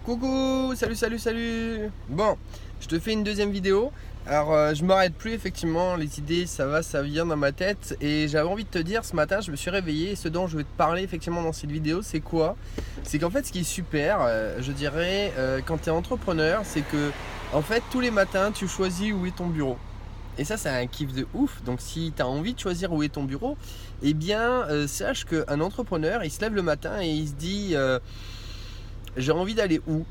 Coucou, salut. Bon, je te fais une deuxième vidéo. Alors, je m'arrête plus, effectivement, les idées, ça va, ça vient dans ma tête. Et j'avais envie de te dire, ce matin, je me suis réveillé. Et ce dont je vais te parler, effectivement, dans cette vidéo, c'est quoi? C'est qu'en fait, ce qui est super, je dirais, quand tu es entrepreneur, c'est que, en fait, tous les matins, tu choisis où est ton bureau. Et ça, c'est un kiff de ouf. Donc, si tu as envie de choisir où est ton bureau, eh bien, sache qu'un entrepreneur, il se lève le matin et il se dit, j'ai envie d'aller où?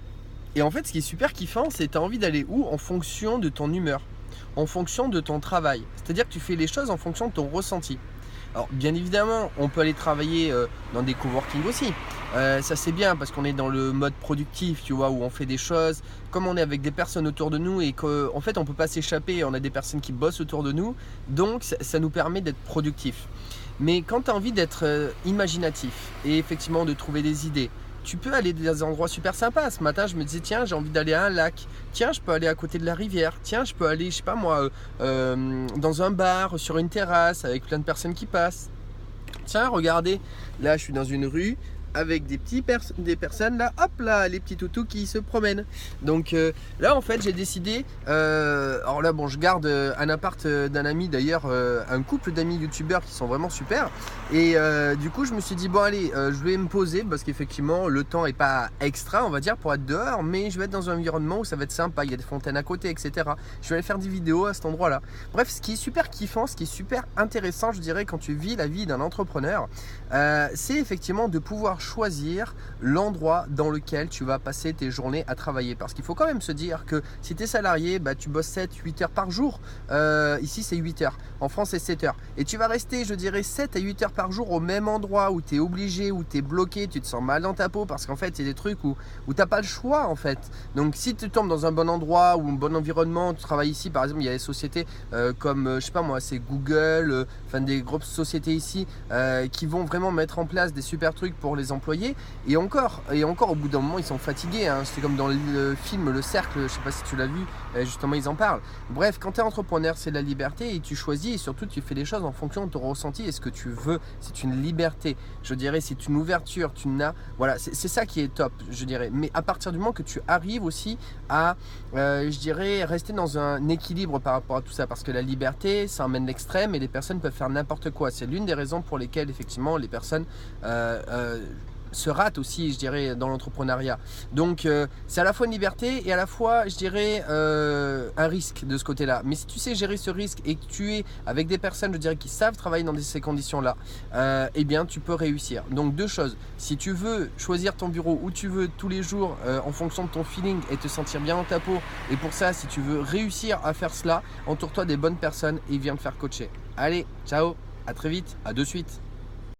Et en fait, ce qui est super kiffant, c'est que tu as envie d'aller où en fonction de ton humeur, en fonction de ton travail. C'est-à-dire que tu fais les choses en fonction de ton ressenti. Alors, bien évidemment, on peut aller travailler dans des coworking aussi. Ça, c'est bien parce qu'on est dans le mode productif, tu vois, où on fait des choses, comme on est avec des personnes autour de nous et qu'en fait, on ne peut pas s'échapper. On a des personnes qui bossent autour de nous. Donc, ça nous permet d'être productif. Mais quand tu as envie d'être imaginatif et effectivement de trouver des idées, tu peux aller dans des endroits super sympas. Ce matin, je me disais, tiens, j'ai envie d'aller à un lac. Tiens, je peux aller à côté de la rivière. Tiens, je peux aller, je sais pas moi, dans un bar, sur une terrasse, avec plein de personnes qui passent. Tiens, regardez, là, je suis dans une rue avec des personnes là, hop là, les petits toutous qui se promènent. Donc là, en fait, j'ai décidé. Alors là, bon, je garde un appart d'un ami, d'ailleurs, un couple d'amis youtubeurs qui sont vraiment super. Et du coup, je me suis dit, bon, allez, je vais me poser parce qu'effectivement, le temps est pas extra, on va dire, pour être dehors, mais je vais être dans un environnement où ça va être sympa. Il y a des fontaines à côté, etc. Je vais aller faire des vidéos à cet endroit-là. Bref, ce qui est super kiffant, ce qui est super intéressant, je dirais, quand tu vis la vie d'un entrepreneur, c'est effectivement de pouvoir choisir l'endroit dans lequel tu vas passer tes journées à travailler. Parce qu'il faut quand même se dire que si tu es salarié, bah, tu bosses 7-8 heures par jour. Ici, c'est 8 heures. En France, c'est 7 heures. Et tu vas rester, je dirais, 7 à 8 heures par jour au même endroit où tu es obligé, où tu es bloqué, tu te sens mal dans ta peau parce qu'en fait, c'est des trucs où tu n'as pas le choix en fait. Donc, si tu tombes dans un bon endroit ou un bon environnement, tu travailles ici, par exemple, il y a des sociétés comme, je sais pas moi, c'est Google, enfin des grosses sociétés ici qui vont vraiment mettre en place des super trucs pour les employés. Et encore, au bout d'un moment, ils sont fatigués. Hein. C'est comme dans le film Le Cercle, je sais pas si tu l'as vu, justement, ils en parlent. Bref, quand tu es entrepreneur, c'est la liberté et tu choisis et surtout, tu fais les choses en fonction de ton ressenti et ce que tu veux. C'est une liberté, je dirais, c'est une ouverture. Voilà, c'est ça qui est top, je dirais. Mais à partir du moment que tu arrives aussi à, je dirais, rester dans un équilibre par rapport à tout ça, parce que la liberté, ça emmène l'extrême et les personnes peuvent faire n'importe quoi. C'est l'une des raisons pour lesquelles, effectivement, les personnes se ratent aussi, je dirais, dans l'entrepreneuriat. Donc, c'est à la fois une liberté et à la fois, je dirais, un risque de ce côté-là. Mais si tu sais gérer ce risque et que tu es avec des personnes, je dirais, qui savent travailler dans ces conditions-là, eh bien, tu peux réussir. Donc, deux choses. Si tu veux choisir ton bureau où tu veux tous les jours en fonction de ton feeling et te sentir bien dans ta peau, et pour ça, si tu veux réussir à faire cela, entoure-toi des bonnes personnes et viens te faire coacher. Allez, ciao, à très vite, à de suite.